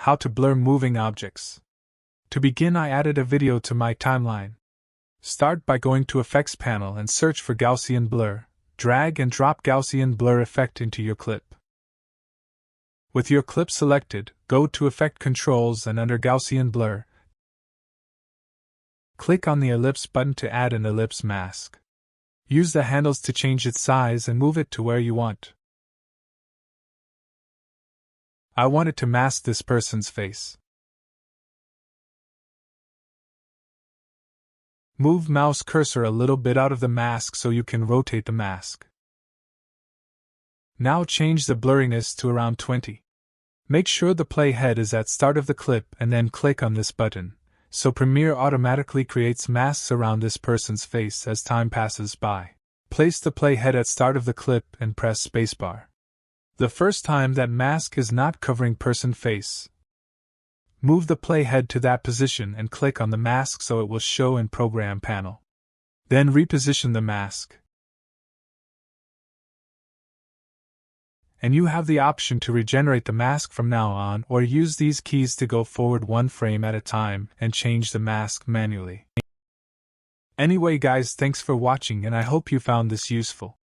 How to blur moving objects. To begin, I added a video to my timeline. Start by going to Effects panel and search for Gaussian blur. Drag and drop Gaussian blur effect into your clip. With your clip selected, go to Effect Controls and under Gaussian blur, click on the ellipse button to add an ellipse mask. Use the handles to change its size and move it to where you want. I want it to mask this person's face. Move mouse cursor a little bit out of the mask so you can rotate the mask. Now change the blurriness to around 20. Make sure the playhead is at start of the clip and then click on this button, so Premiere automatically creates masks around this person's face as time passes by. Place the playhead at start of the clip and press spacebar. The first time that mask is not covering person face. Move the playhead to that position and click on the mask so it will show in Program panel. Then reposition the mask. And you have the option to regenerate the mask from now on, or use these keys to go forward one frame at a time and change the mask manually. Anyway guys, thanks for watching and I hope you found this useful.